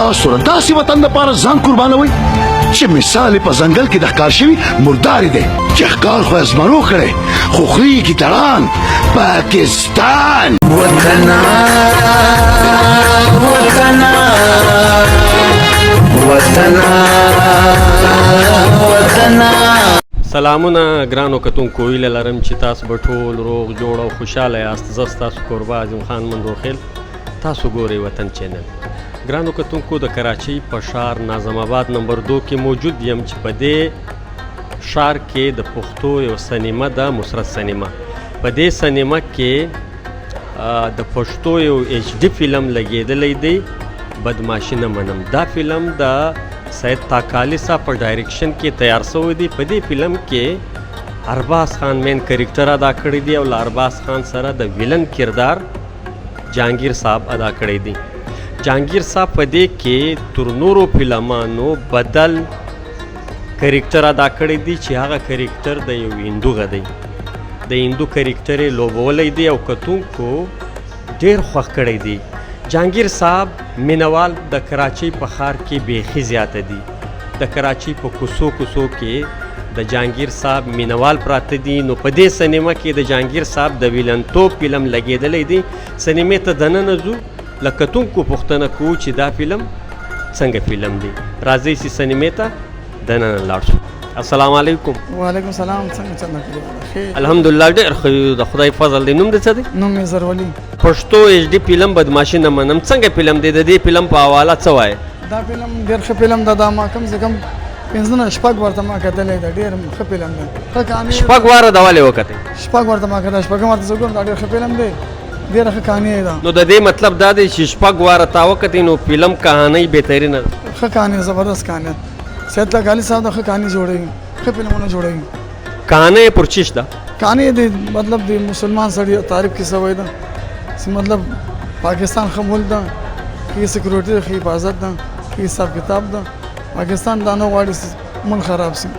تاسو داسې وطن دپاره ځان قربانوئ چې مثال یې په ځنګل کې د ښکار شوي مردارې دی چې ښکار خو یې زمرو کړی خو خوري کې تړان پاکستان وطنه وطنه وطنه وطنه. سلامونه ګرانو کتونکو، هیله لرم چې تاسو به ټول روغ جوړ او خوشحاله یاست. زه ستاسو کوربه اعظم خان منروخیل، تاسو ګورئ وطن چینل. ګرانو کتونکو، د کراچۍ په ښار ناظم آباد نمبر 2 کې موجود یم چې په دې ښار کې د پښتو یو سینما ده، مسرت سینما. په دې سینما کې د پښتو یو ایچ ډي فلم لګېدلی دی، بدماشي نه منم. دا فلم د سید تاکالی صاحب په ډایرکشن کې تیار شوی دی. په دې فلم کې ارباز خان مین کریکټر ادا کړی دی او له ارباز خان سره د ویلن کردار جهانگیر صاحب ادا کړی دی. جهانگیر صاحب په دې کې تر نورو فلمانو بدل کریکټر ادا کړی دی چې هغه کریکټر د یو هندو دی. د هندو کریکټر یې لوبولی دی او کتونکو ډېر خوښ کړی دی. جهانگیر صاحب مینوال د کراچۍ په ښار کې بیخي زیاته دي. د کراچۍ په کوڅو کوڅو کې د جهانگیر صاحب مینوال پراته دي. نو په دې سینما کې د جهانگیر صاحب د ویلنتوب فلم لګېدلی دی. سینمې ته دننه ځو، له کتونکو پوښتنه کوو چې دا فلم څنګه فلم دی. راځئ چې سینمې ته دننه لاړ شو. السلام علیکم. وعلیکم السلام. څنګه چنده کړی؟ الحمدلله ډېر ښه یو، د خدای فضل دی. نوم دې څه دی؟ نوم یې زرولي. پښتو ایچ ډي فلم بدماشي نه منم څنګه فلم دی؟ د دې فلم په حواله څه وایې؟ دا فلم ډېر ښه فلم ده. دا ما کم سے کم 15 شپږ ورته ما کتلی ده. ډېر ښه فلم دی. ښه کہانی. شپږ واره د ولې وکتې؟ شپږ ورته ما کتلی، شپږم ورته زه ګورم. دا ډېر ښه فلم دی، ډېره ښه کہانی ده. نو د دې مطلب دا دی چې شپږ واره تا وکتې نو فلم کہانی بهترینه ده. ښه کہانی، زبردست کہانی. سید تاکالی صاحب د ښه کہانی جوړوي، ښه فلمونه جوړوي. کہانی یې پرچیش ده. کہانی د مطلب د مسلمان سړي تعریف کې شوی ده چې مطلب پاکستان ښه ملک ده، ښه سکیورټي ده، ښه حفاظت ده، ښه حساب کتاب ده. پاکستان دا نه غواړي چې ملک خراب شي.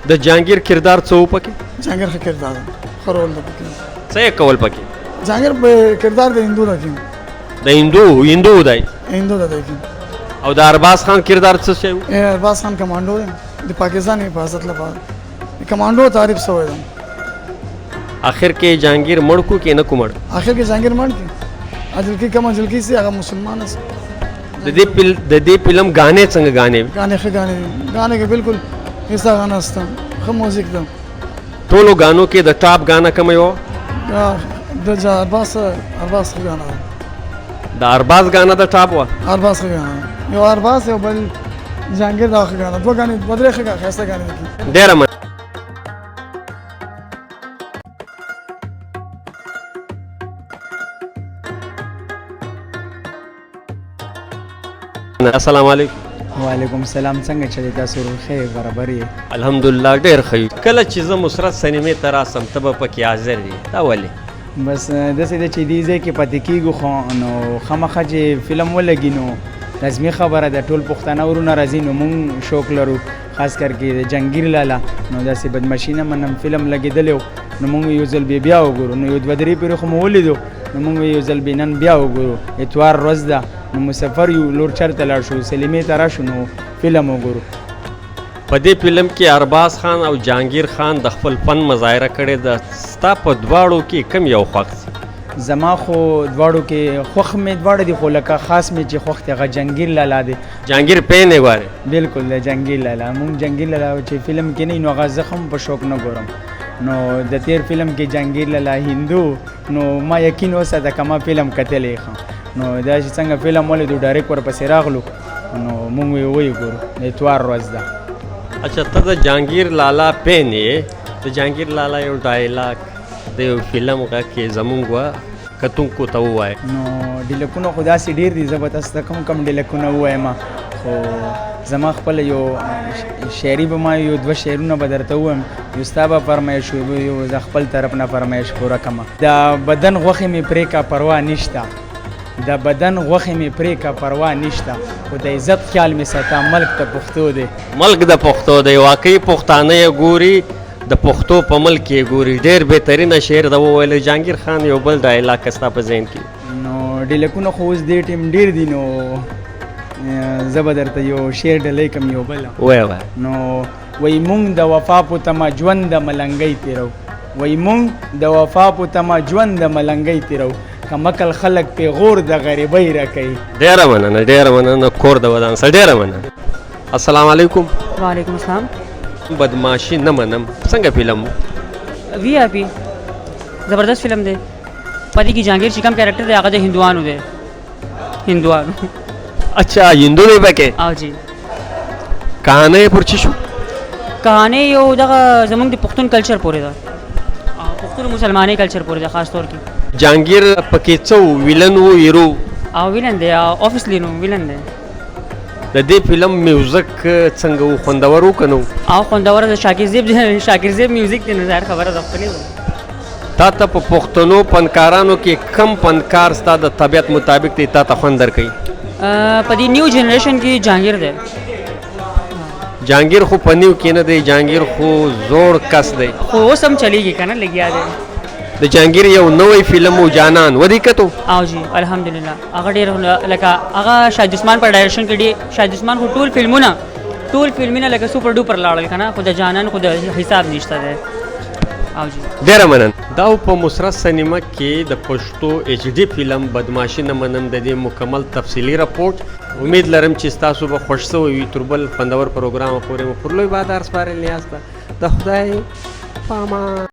د جهانگیر کردار څه و پکې؟ جهانگیر ښه کردار ده، ښه رول ده پکې. څه یې کول پکې؟ جهانگیر کردار د هندو ده کې. د هندو دی. هندو ده کې. او د ارباز خان کردار څه شی و؟ ارباز خان کمانډو دی، د پاکستان حفاظت لپاره د کمانډو تعریف شوی ده. آخر کې جهانگیر مړ کو کې نه کو مړ؟ آخر کې جهانگیر مړ کی. اجل کې کم اجل کې سي هغه مسلمان است. د دې فلم غانې څنګه غانې؟ غانې ښه غانې کې بالکل ایسا غانا است، ښه موزیک ده. ټولو غانو کې د ټاپ غانا کوم یو؟ د ارباز ښه غانا ده. د ارباز غانا د ټاپ و؟ ارباز ښه غانا، یو ارباز یو بل جهانگیر دا ښه غانا. دوه غانې بدرې ښه ښایسته غانې دي. ډېره السلام علیکم. وعلیکم السلام. څنګه چلی تاسو؟ خیر برابر یې؟ الحمدلله ډېر ښه یو. کله چې زه مسرت سینمې ته راسم ته به پکې حاضر یې، دا ولې؟ بس داسې ده چې دې ځای کې پاتې کېږو، خو نو خامخا چې فلم ولګي نو لازمي خبره ده. ټول پښتانه ورونه راځي نو موږ شوق لرو، خاص کر کې د جهانگیر لالا نو داسې بدماشي نه منم فلم لګېدلی و نو موږ یو ځل بیا وګورو. نو یو دوه درې پیرې خو مو ولیدو نو موږ یو ځل نن بیا وګورو. اتوار ورځ ده نو مسافر یو، لور چېرته لاړ شو، سینمې ته راشو نو فلم وګورو. په دې فلم کې ارباز خان او جهانگیر خان د خپل فن مظاهره کړې ده. ستا په دواړو کې کم یو خوښ؟ زما خو دواړو کې خوښ مې دواړه دي، خو لکه خاص مې چې خوښ دی هغه جهانگیر لالا دی. جهانگیر پین یې غواړې؟ بالکل د جهانگیر لالا. موږ جهانگیر لالا چې فلم کې نه نو هغه زخم په شوق نه ګورم. نو د تیر فلم کې جهانگیر لالا هندو نو ما یقین وساته که ما فلم کتلی ښه. نو دا چې څنګه فلم ولیدو ډایرکټ ورپسې راغلو نو موږ یې وګورو. د اتوار ورځ ده. اچھا، ته د جهانگیر لالا پین یې. د جهانگیر لالا یو ډایلاګ د یو فلم غږ کې زمونږ کتونکو ته ووایه. نو ډیلکونه خو داسې ډېر دي، زه به تاسو ته کم ډیلکونه ووایم. خو زما خپل یو شاعري به ما یو دوه شعرونه به درته ووایم. یو ستا به فرمایش یو زه خپل طرف نه فرمایش پوره کړم. د بدن غوښې مې پرې کا پروا نشته، د بدن غوښې مې پرې کا پروا نشته، خو د عزت خیال مې ساته ملک د پښتو دی. ملک د پښتو دی. واقعي پښتانه یې ګوري، د پښتو په ملک یې ګوري. ډېر بهترینه شعر ده وویل. جهانگیر خان یو بل ډایلاګ که ستا په ذهن کې؟ نو ډیلکونه خو اوس دې ټیم ډېر دي نو زه به درته یو شعر ډلۍ کوم یو بله وایه وایه نو وای مونږ د وفا په تمه ژوند د ملنګۍ تیرو وای مونږ د وفا په تمه ژوند د ملنګۍ تیرو کمکل خلک پیغور د غریبۍ راکوي. ډېره مننه کور د ودان سره ډېره مننه. السلام علیکم. وعلیکم السلام. بدماشي نه منم څنګه فلم وی آئی پی زبردست فلم دی. پدې کې جهانگیر چې کوم کیریکټر دی هغه د هندوانو دی. هندوانو اچھا هندو دی پکې او جی کہانی پر چی شو کہانی یو دغه زمونږ د پښتون کلچر پورې ده او پښتون مسلمانۍ کلچر پورې ده خاص طور کې. جهانگیر پکې څو ویلن وو هیرو او ویلن دی اوبویسلی نو ویلن دی. د دې فلم میوزیک څنګه وو خوندور وو کنه او خوندور د شاکر زیب میوزیک دی نو ظاهر خبره ده خپلې تا ته په پښتنو فنکارانو کې کم فنکار ستا د طبیعت مطابق دی تا ته خوند درکوي؟ په دې نیو جنریشن کې جهانگیر دی. جهانگیر خو په نیو کې نه دی جهانگیر خو زوړ کس دی خو اوس هم چلیږي که نه لګیا دی. د جهانگیر یو نوی فلم و جانان ودی کتو او جی الحمدلله هغه ډېر لکه هغه شاهد عثمان په ډایرکشن کې ډېر شاهد عثمان خو ټول فلمونه لکه سوپر ډوپر لاړل که نه خو د جانان خو د حساب نشته دی. او جی ډېره مننه. دا په مسرت سینما کې د پښتو ایچ ډي فلم بدماشي نه منم د دې مکمل تفصیلي رپورټ امید لرم چې ستاسو به خوښ شوی وي. تر بل خوندور پروګرام پورې مو پر لوی بادار سپارل نیاز ده. د خدای پامان.